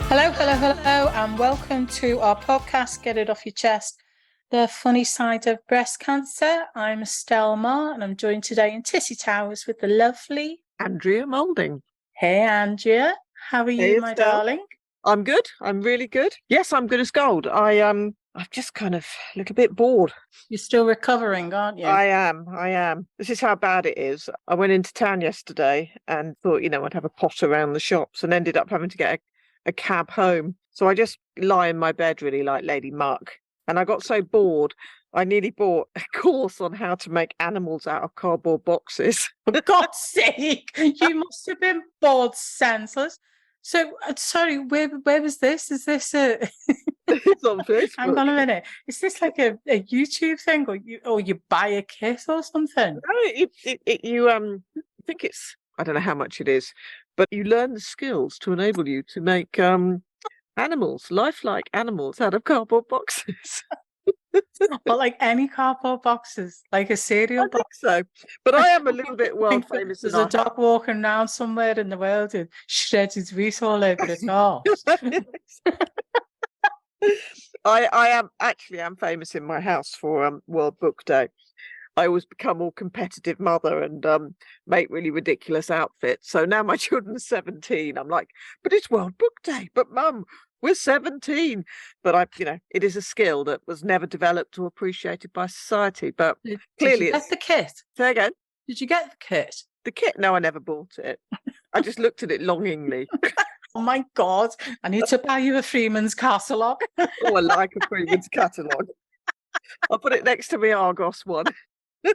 Hello, hello, hello, and welcome to our podcast, Get It Off Your Chest, the funny side of breast cancer. I'm Estelle Marr, and I'm joined today in Tissy Towers with the lovely Andrea Moulding. Hey, Andrea. How are you, my Estelle. darling? I'm good. I'm really good. Yes, I'm good as gold. I'm just kind of a little bit bored. You're still recovering, aren't you? I am. This is how bad it is. I went into town yesterday and thought, I'd have a pot around the shops and ended up having to get a cab home. So I just lie in my bed really like Lady Muck. And I got so bored, I nearly bought a course on how to make animals out of cardboard boxes. For God's sake, you must have been bored senseless. So, sorry, where was this? Is this a... It's on Facebook. Hang on a minute. Is this like a YouTube thing, or you buy a kit or something? No, I think it's, I don't know how much it is, but you learn the skills to enable you to make animals, lifelike animals out of cardboard boxes. But like any cardboard boxes, like a cereal box. So, but I am a little bit world famous. There's a dog walking around somewhere in the world who shreds his wheat all over his arse. I'm famous in my house for World Book Day. I always become all competitive mother and make really ridiculous outfits. So now my children are 17. I'm like, but it's World Book Day. But Mum, we're 17. But it is a skill that was never developed or appreciated by society. But clearly, did you get the kit? Say again. Did you get the kit? The kit? No, I never bought it. I just looked at it longingly. Oh my God, I need to buy you a Freeman's catalogue. Oh, I like a Freeman's catalogue. I'll put it next to my Argos one. But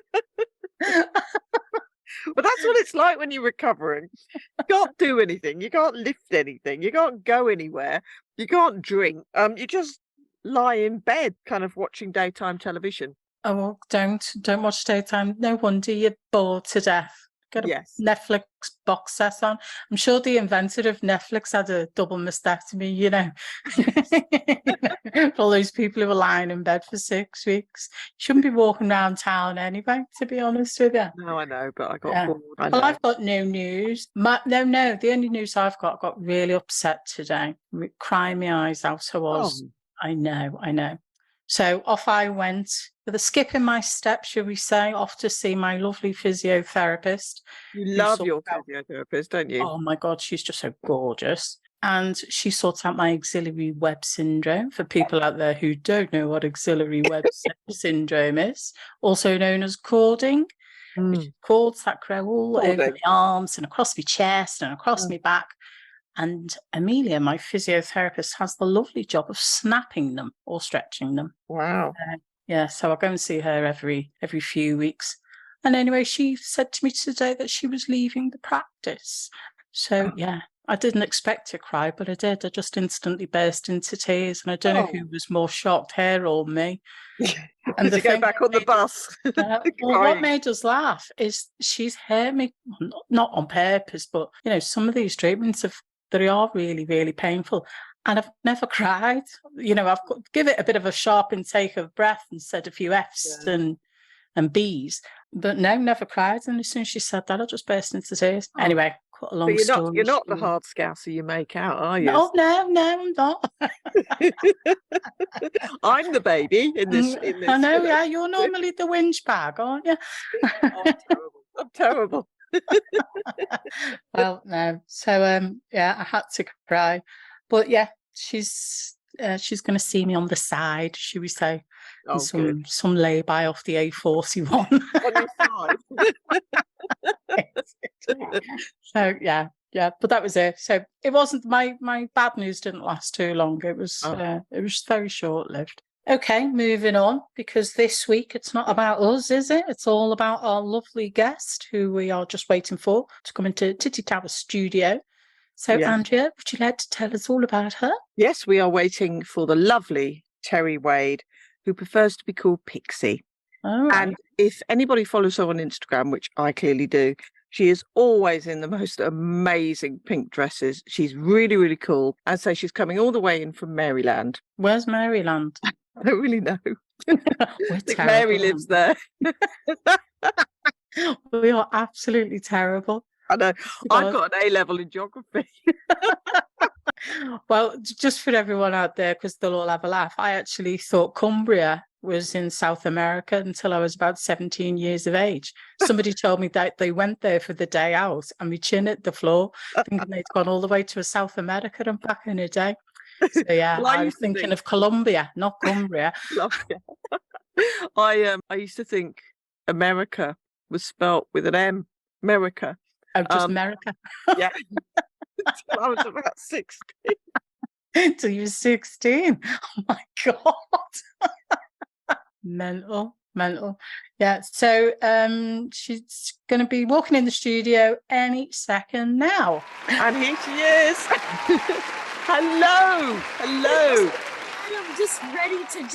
that's what it's like when you're recovering. You can't do anything. You can't lift anything. You can't go anywhere. You can't drink. You just lie in bed kind of watching daytime television. Oh, well, don't watch daytime. No wonder you're bored to death. Got a Netflix box set on. I'm sure the inventor of Netflix had a double mastectomy, for all those people who were lying in bed for 6 weeks. Shouldn't be walking around town anyway, to be honest with you. No, I know, but I got bored. Well, I've got no news. No, the only news I've got really upset today. Crying my eyes out I was. Oh. I know. So off I went with a skip in my step, shall we say, off to see my lovely physiotherapist. You love your physiotherapist, don't you? Oh my God, she's just so gorgeous. And she sorts out my axillary web syndrome for people out there who don't know what axillary web syndrome is, also known as cording, which is cords that grow all over my arms and across my chest and across my back. And Amelia, my physiotherapist, has the lovely job of snapping them or stretching them. Wow. So I go and see her every few weeks. And anyway, she said to me today that she was leaving the practice. So, I didn't expect to cry, but I did. I just instantly burst into tears. And I don't know who was more shocked, her or me. And to go back on the bus. Well, what made us laugh is she's heard me, not on purpose, but, some of these treatments they are really, really painful. And I've never cried. I've got to give it a bit of a sharp intake of breath and said a few F's and B's. But no, never cried. And as soon as she said that, I just burst into tears. Anyway, cut a long story. You're not the hard scouser you make out, are you? No, I'm not. I'm the baby in this. I know, yeah. You're normally the whinge bag, aren't you? I'm terrible. Well, no. So I had to cry, but she's going to see me on the side, should we say? Some lay-by off the A41 on your side. So but that was it. So it wasn't my bad news didn't last too long. It was very short-lived. Okay, moving on, because this week it's not about us, is it? It's all about our lovely guest, who we are just waiting for to come into Titty Tower studio. So, Andrea, would you like to tell us all about her? Yes, we are waiting for the lovely Terry Wade, who prefers to be called Pixie. Right. And if anybody follows her on Instagram, which I clearly do, she is always in the most amazing pink dresses. She's really, really cool. I'd say she's coming all the way in from Maryland. Where's Maryland? I don't really know. I think Mary lives there. We are absolutely terrible. I know. I've got an A-level in geography. Well, just for everyone out there, because they'll all have a laugh, I actually thought Cumbria was in South America until I was about 17 years of age. Somebody told me that they went there for the day out and we chin at the floor, thinking they'd gone all the way to South America and back in a day. So yeah, Well, I was thinking of Colombia, not Cumbria. I used to think America was spelt with an M. America. Oh, just America. Yeah. Until I was about 16. Until you were 16. Oh my God. Mental. Yeah. So she's gonna be walking in the studio any second now. And here she is. Hello. I'm just ready to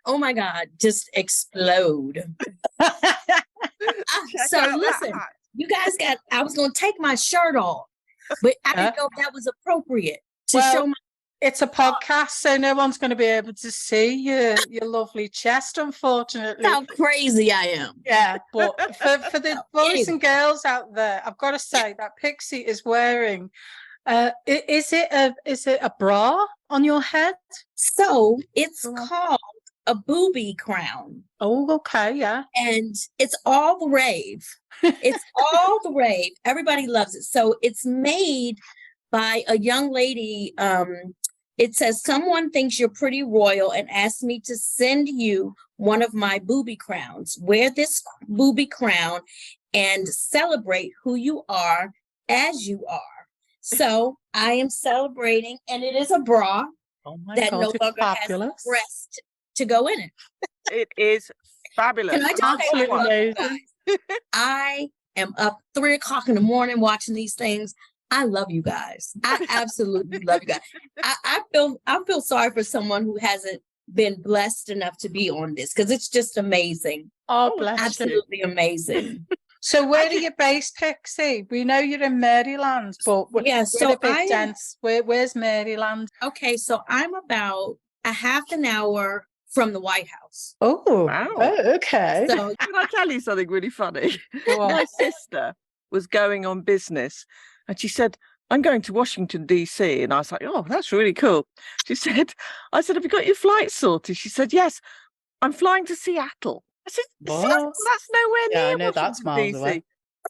oh my God, just explode. So listen, you guys I was gonna take my shirt off, but I didn't know if that was appropriate to show my. It's a podcast, so no one's going to be able to see your lovely chest, unfortunately. How crazy I am. Yeah, but for the boys and girls out there, I've got to say that Pixie is wearing. Is it a bra on your head? So it's called a booby crown. Oh, okay, yeah. And it's all the rave. It's all the rave. Everybody loves it. So it's made by a young lady. It says, someone thinks you're pretty royal and asked me to send you one of my booby crowns. Wear this booby crown and celebrate who you are as you are. So I am celebrating, and it is a bra that no longer has a breast to go in it. It is fabulous. Can I just say one, guys? I am up 3 o'clock in the morning watching these things. I love you guys. I absolutely love you guys. I feel sorry for someone who hasn't been blessed enough to be on this, because it's just amazing. Oh, bless you. Absolutely amazing. So where are you based, Pixie? We know you're in Maryland, but yeah, so a bit dense. Where's Maryland? Okay, so I'm about a half an hour from the White House. Oh, wow. Oh, okay. So can I tell you something really funny? My sister was going on business and she said, I'm going to Washington, D.C. And I was like, oh, that's really cool. I said, have you got your flight sorted? She said, yes, I'm flying to Seattle. I said, Seattle? That's nowhere near I know Washington, that's miles D.C. away.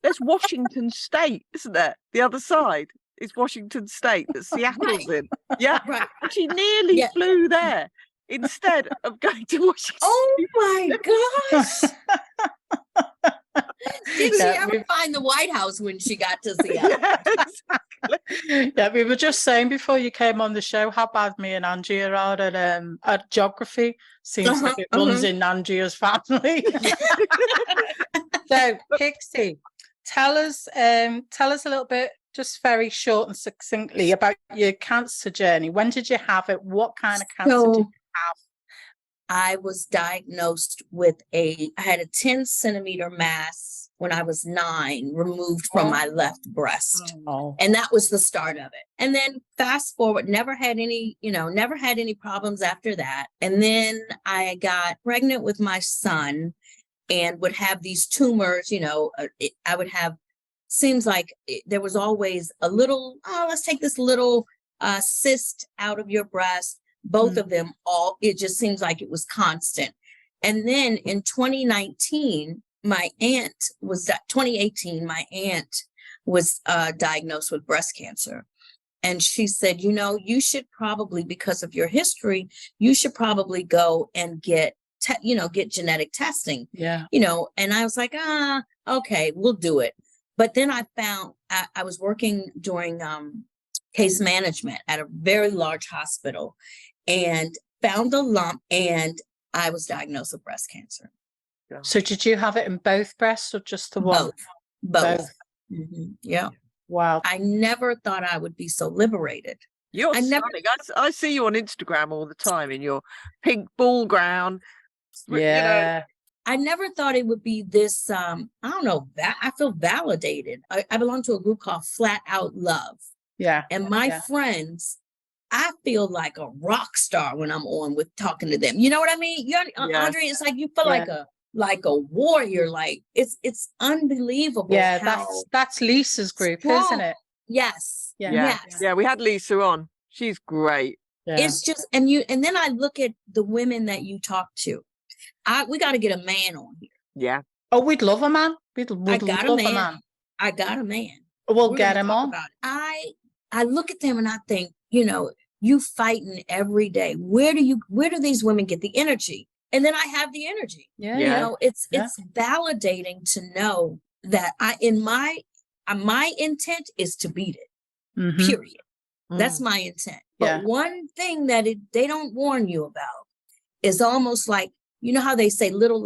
There's Washington State, isn't there? The other side is Washington State that Seattle's in. Yeah. Right. And she nearly flew there instead of going to Washington. Oh my gosh. Did she ever find the White House when she got to Seattle? Exactly. Yeah, we were just saying before you came on the show how bad me and Angie are at geography. Seems like it runs in Angie's family. So, Pixie, tell us a little bit, just very short and succinctly, about your cancer journey. When did you have it? What kind of cancer did you have? I was diagnosed with I had a 10-centimeter mass when I was 9 removed from my left breast. Oh. And that was the start of it. And then fast forward, never had any problems after that. And then I got pregnant with my son and would have these tumors, I would have, seems like there was always a little, let's take this little cyst out of your breast. Both of them, it just seems like it was constant. And then in 2018, my aunt was diagnosed with breast cancer. And she said, you should probably, because of your history, you should probably go and get genetic testing. Yeah. And I was like, okay, we'll do it. But then I found I was working during case management at a very large hospital and found a lump, and I was diagnosed with breast cancer. So did you have it in both breasts or just the one? Both. Mm-hmm. Yeah. Wow. I never thought I would be so liberated. You're stunning. I see you on Instagram all the time in your pink ball gown. Yeah. I never thought it would be this, I don't know, I feel validated. I belong to a group called Flat Out Love. Yeah. And my friends, I feel like a rock star when I'm on with talking to them. You know what I mean? Andre, it's like you feel like a warrior. Like it's unbelievable. Yeah, that's Lisa's group, isn't it? Yes. Yeah. Yeah. Yes. We had Lisa on. She's great. Yeah. It's just, and then I look at the women that you talk to. We got to get a man on here. Yeah. Oh, we'd love a man. We'd got a love man. a man. I got a man. We'll We're get gonna him talk on. about it. I look at them and I think, you fighting every day. Where do these women get the energy? And then I have the energy. Yeah. Yeah. Yeah. It's validating to know that my intent is to beat it. Mhm. Period. That's Mm. my intent. But Yeah. one thing that they don't warn you about is almost like, you know how they say little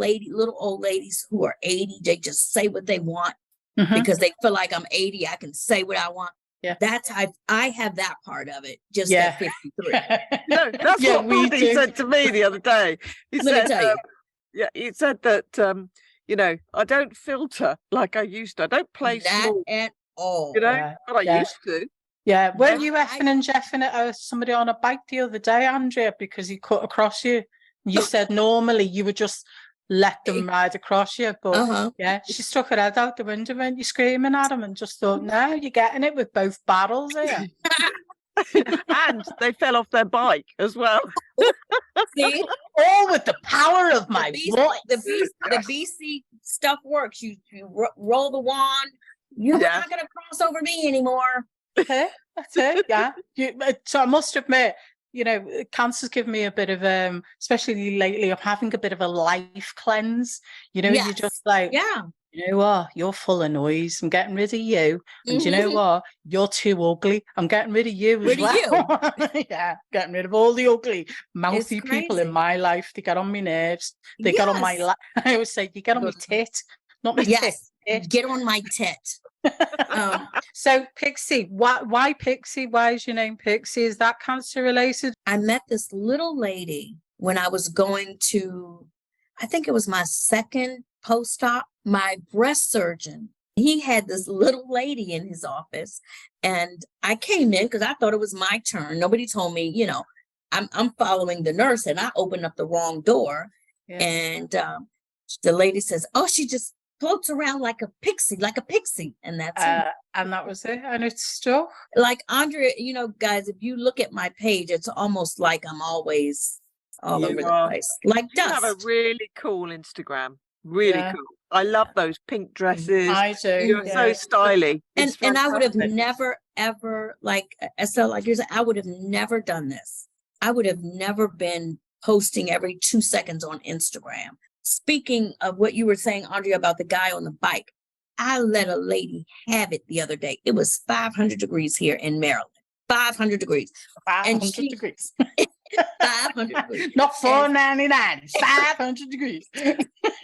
old ladies who are 80, they just say what they want Mhm. because they feel like I'm 80, I can say what I want. Yeah. That's I have that part of it, just Yeah. at 53. No, that's Yeah, what we Buddy do. said to me the other day. He Let me said, tell you. he said that, I don't filter like I used to. I don't play Not small, at all. Yeah. but I Yeah. used to. Yeah, weren't you I- effing and jeffing at somebody on a bike the other day, Andrea, because he cut across you? You said normally you would just let them ride across you, but Uh-huh. yeah, she stuck her head out the window, weren't you, screaming at him, and just thought, no, you're getting it with both barrels here. And they fell off their bike as well. See, All with the power of my voice. the BC stuff works. You roll the wand. You're Yeah. not gonna cross over me anymore. That's it, yeah. So I must admit, cancer's given me a bit of, especially lately, I'm having a bit of a life cleanse. You're Yes. just like, Yeah. you know what? You're full of noise. I'm getting rid of you. And you know Mhm. what? You're too ugly. I'm getting rid of you as Rid of well. Yeah, getting rid of all the ugly, mouthy people in crazy. my life. They get on my nerves. They get on my Yes. I always say, you get on my tit, not my Yes. tit. Get on my tit. So Pixie, why Pixie? Why is your name Pixie? Is that cancer related? I met this little lady when I was going to, I think it was my second post-op. My breast surgeon, he had this little lady in his office, and I came in because I thought it was my turn. Nobody told me, I'm following the nurse, and I opened up the wrong door, Yeah. and the lady says, "Oh, she just floats around like a pixie, and that's it." And that was it. And it's stuck. Like Andrea, guys, if you look at my page, it's almost like I'm always all You over the are. place, like You have a dust. really cool Instagram. Really Yeah. cool. I love those pink dresses. I do. You're so yeah. stylish. And It's I would have fantastic. never ever, like Estelle, like you're saying, I would have never done this. I would have never been posting every 2 seconds on Instagram. Speaking of what you were saying, Andrea, about the guy on the bike, I let a lady have it the other day. It was 500 degrees here in Maryland. 500 degrees. 500 she- degrees. 500 degrees. Not 499. 500 degrees.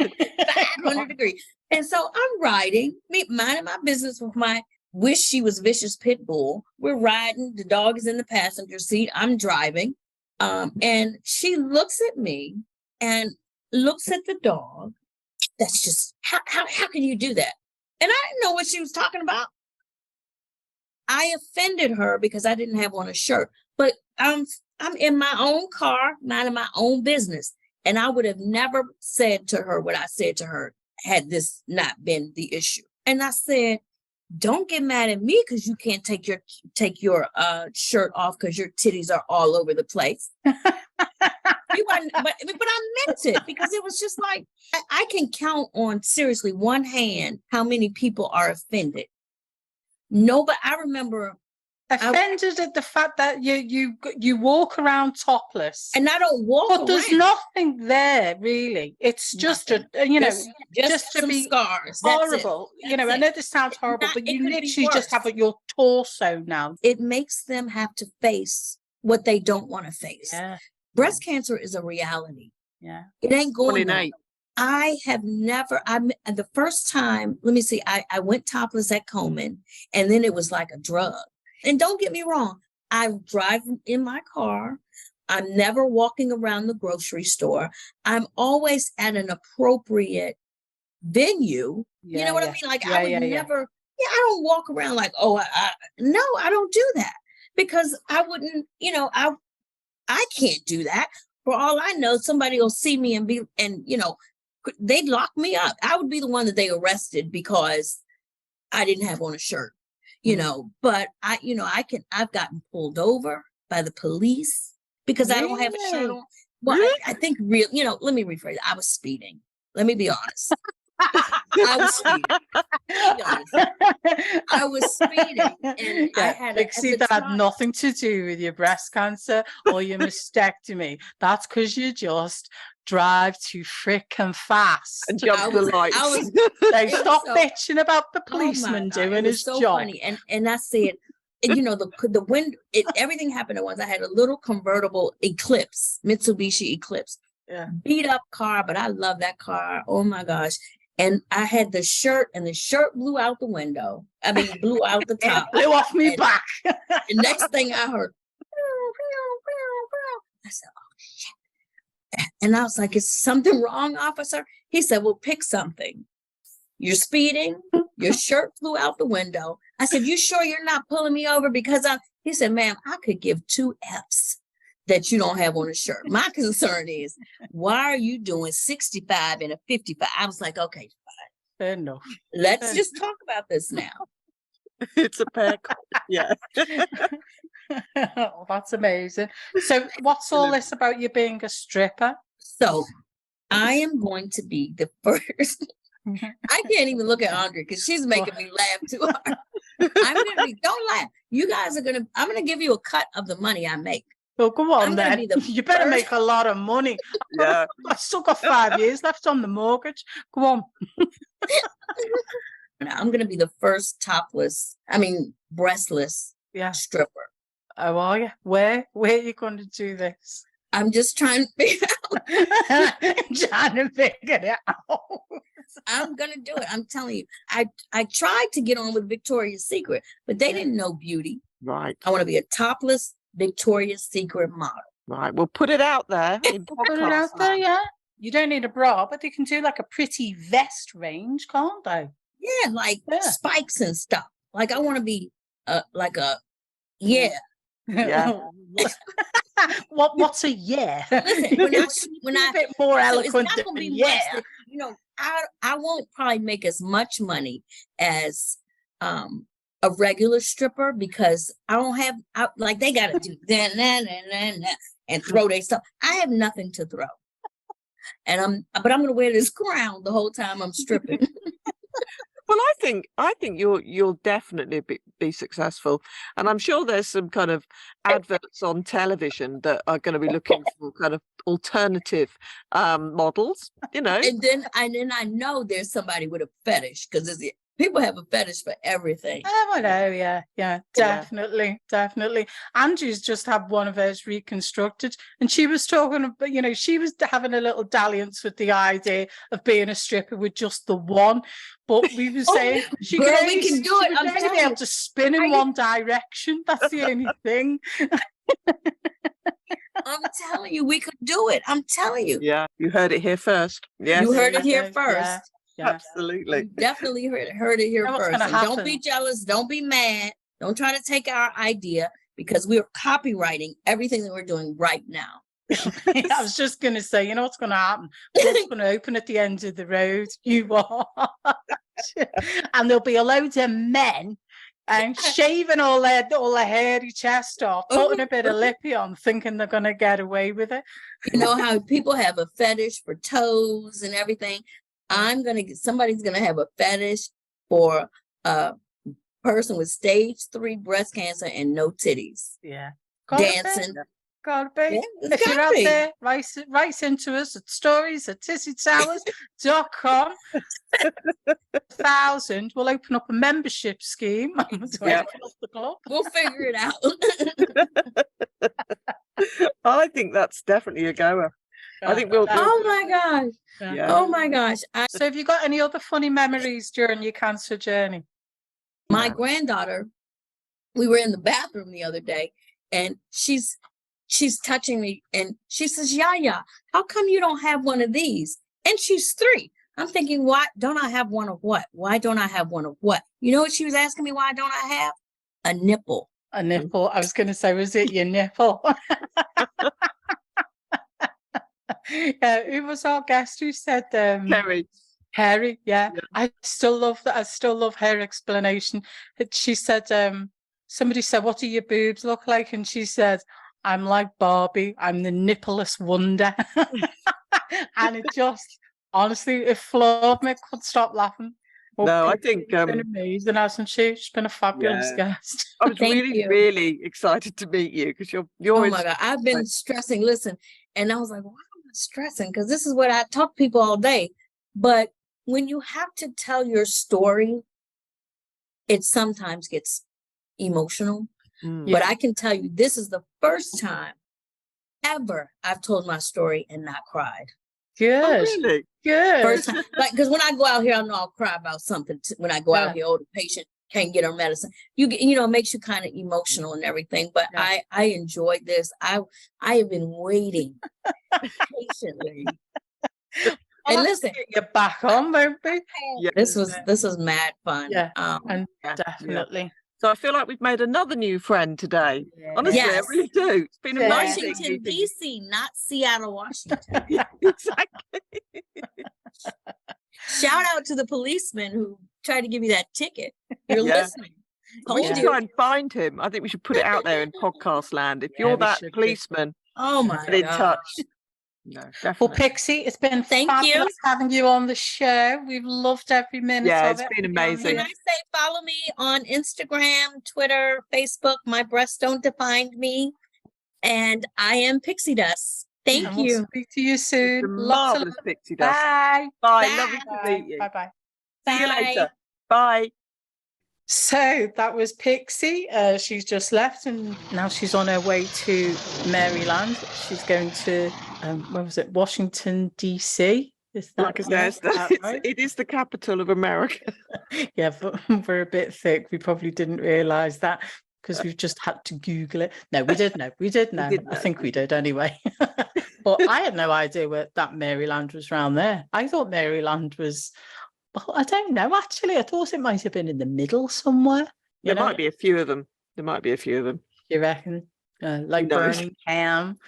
500 degrees. And so I'm riding, minding my business with my wish she was vicious pit bull. We're riding. The dog is in the passenger seat. I'm driving. And she looks at me and looks at the dog. That's just, how can you do that? And I didn't know what she was talking about. I offended her because I didn't have on a shirt, but I'm in my own car, minding my own business. And I would have never said to her what I said to her had this not been the issue. And I said, don't get mad at me because you can't take your shirt off because your titties are all over the place. But I meant it because it was just like, I can count on seriously one hand how many people are offended. No, but I remember Offended at the fact that you walk around topless. and I don't walk But around. there's nothing there, really. It's just just to some be scars. That's it. horrible. I That's know it. this sounds horrible, not- but it you could be literally just have worse. your torso now. It makes them have to face what they don't want to face. Yeah, Breast cancer is a reality. yeah. It ain't One going in nowhere. 8. I have never, the first time, let me see, I went topless at Coleman, and then it was like a drug. And don't get me wrong, I drive in my car. I'm never walking around the grocery store. I'm always at an appropriate venue. You know what I mean? Like I would never, I don't walk around like, oh, no, I don't do that because I wouldn't, I can't do that. For all I know, somebody will see me and they'd lock me up. I would be the one that they arrested because I didn't have on a shirt. you know, but I've gotten pulled over by the police because I don't have a shirt Really? on. Well, Really? I think let me rephrase. I was speeding. Let me be honest. I was speeding. I was speeding, and I had Pixie, that had nothing to do with your breast cancer or your mastectomy. That's because you just drive too frickin' fast. And jump the lights. So stop bitching about the policeman doing his job. Funny. And I said, the wind, everything happened at once. I had a little convertible Eclipse, Mitsubishi Eclipse, beat up car, but I love that car. Oh my gosh. And I had the shirt, and the shirt blew out the window. I mean, blew out the top. Blew off me back. The next thing I heard, I said, oh, shit. And I was like, is something wrong, officer? He said, well, pick something. You're speeding. Your shirt flew out the window. I said, you sure you're not pulling me over? Because he said, ma'am, I could give 2 Fs that you don't have on a shirt. My concern is, why are you doing 65 and a 55? I was like, okay, fine. Fair enough. Let's just talk about this now. It's a pair. Yeah. Oh, that's amazing. So what's all this about you being a stripper? So I am going to be the first. I can't even look at Andre because she's making me laugh too hard. Don't laugh. You guys I'm going to give you a cut of the money I make. Well, come on then. You better make a lot of money. Yeah. I've still got 5 years left on the mortgage. Go on. I'm going to be the first breastless stripper. Oh, are you? Where are you going to do this? I'm just trying to figure it out. I'm going to do it. I'm telling you. I tried to get on with Victoria's Secret, but they didn't know beauty. Right. I want to be a topless Victoria's Secret model. Right. We'll put it out there. Put it out there, yeah. You don't need a bra, but they can do like a pretty vest range, can't they? Yeah, like spikes and stuff. Like I want to be yeah. What's a yeah? Listen, when I a bit more eloquent so than yeah. I won't probably make as much money as a regular stripper because I don't have like they got to do and throw their stuff. I have nothing to throw, but I'm gonna wear this crown the whole time I'm stripping. Well, I think you'll definitely be successful, and I'm sure there's some kind of adverts on television that are going to be looking for kind of alternative models, And then I know there's somebody with a fetish because people have a fetish for everything. Oh, I know, yeah, definitely. Angie's just had one of hers reconstructed, and she was talking about, she was having a little dalliance with the idea of being a stripper with just the one. But we were saying she can could only, do it. She would only be able to spin in one direction. That's the only thing. I'm telling you, we could do it. I'm telling you. Yeah, you heard it here first. Yes. You heard it here first. Yeah. Absolutely. You definitely heard it here first. And don't be jealous. Don't be mad. Don't try to take our idea because we're copywriting everything that we're doing right now. I was just going to say, what's going to happen? What's going to open at the end of the road? You are. And there'll be a load of men and shaving all their hairy chest off, putting a bit of lippy on, thinking they're going to get away with it. You know how people have a fetish for toes and everything? Somebody's going to have a fetish for a person with stage 3 breast cancer and no titties. Yeah. Dancing. Gotta be. If you're out there, write into us at stories@tissytowers.com. 1,000, we'll open up a membership scheme. We'll figure it out. I think that's definitely a goer. I think we'll. Oh my gosh. Yeah. Oh my gosh. So have you got any other funny memories during your cancer journey? My granddaughter, we were in the bathroom the other day and she's touching me and she says, Yaya, how come you don't have one of these? And she's 3. I'm thinking, why don't I have one of what? Why don't I have one of what? You know what she was asking me? Why don't I have a nipple? A nipple. I was going to say, was it your nipple? Who was our guest who said Kerry? Hairy, yeah. Yeah. I still love that. I still love her explanation. She said, somebody said, "What do your boobs look like?" And she said, "I'm like Barbie. I'm the nippleless wonder." And it just, honestly, it floored me. I couldn't stop laughing. Well, No, I Pixie's think been amazing, hasn't she? She's been a fabulous guest. I was Thank really, you. really excited to meet you because you're Oh my God, I've been stressing. Listen, and I was like, why am I stressing? Because this is what I talk to people all day. But when you have to tell your story, it sometimes gets emotional. Mm. But I can tell you, this is the first time ever I've told my story and not cried. Good. Oh, really? Good. First time, like, because when I go out here, I know I'll cry about something. When I go out here, oh, the patient can't get her medicine. It makes you kind of emotional and everything. But Yeah. I enjoyed this. I have been waiting patiently. And listen, Get you back on, won't we? Yeah. this was mad fun. Yeah. And Yeah. definitely. So I feel like we've made another new friend today. Honestly, Yes. I really do. It's been Yeah. amazing. Washington, D.C., not Seattle, Washington. Yeah, exactly. Shout out to the policeman who tried to give me that ticket. You're Yeah. listening. We Told should you. try and find him. I think we should put it out there in podcast land. If Yeah, you're we that should do. policeman, Oh my get in God. touch. No, Well, definitely. Pixie, it's been Thank you. fabulous having you on the show. We've loved every minute Yeah, of it's it. been Having you on amazing. Can I here. say follow me on Instagram, Twitter, Facebook? My breasts don't define me. And I am Pixie Dust. Thank And we'll you. speak to you It's a soon. Lots of marvelous love. pixie dust. Bye. Bye. Bye. Lovely to meet you. Bye. See you Bye. later. Bye. So that was Pixie. She's just left and now she's on her way to Maryland. She's going to, where was it? Washington, D.C. Is that, Like I said, is that right? it is the capital of America. Yeah, but we're a bit thick. We probably didn't realise that because we've just had to Google it. No, we did know. We did know. did I know. think we did anyway. But I had no idea that Maryland was around there. I thought Maryland was, well, I don't know, actually. I thought it might have been in the middle somewhere. There might be a few of them. You reckon? Like knows? Birmingham.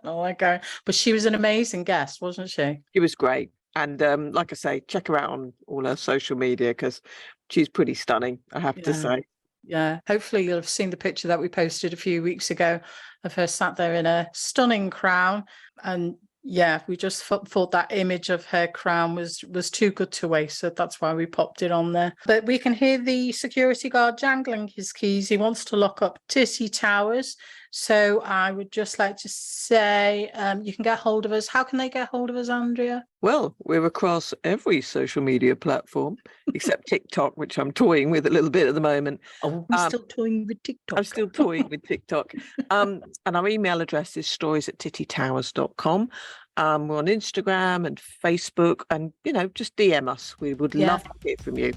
Oh my God. But she was an amazing guest, wasn't she? It was great. And like I say, check her out on all her social media because she's pretty stunning, I have to Yeah. say. Yeah. Hopefully you'll have seen the picture that we posted a few weeks ago of her sat there in a stunning crown. And yeah, we just thought that image of her crown was too good to waste. So that's why we popped it on there. But we can hear the security guard jangling his keys. He wants to lock up Tissy Towers. So I would just like to say you can get hold of us. How can they get hold of us, Andrea? Well, we're across every social media platform except TikTok, which I'm toying with a little bit at the moment. Oh, we're still toying with TikTok. I'm still toying with TikTok. And our email address is stories@tittytowers.com. We're on Instagram and Facebook and, just DM us. We would love to hear from you.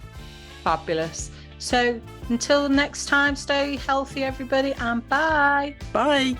Fabulous. So until next time, stay healthy, everybody, and bye. Bye.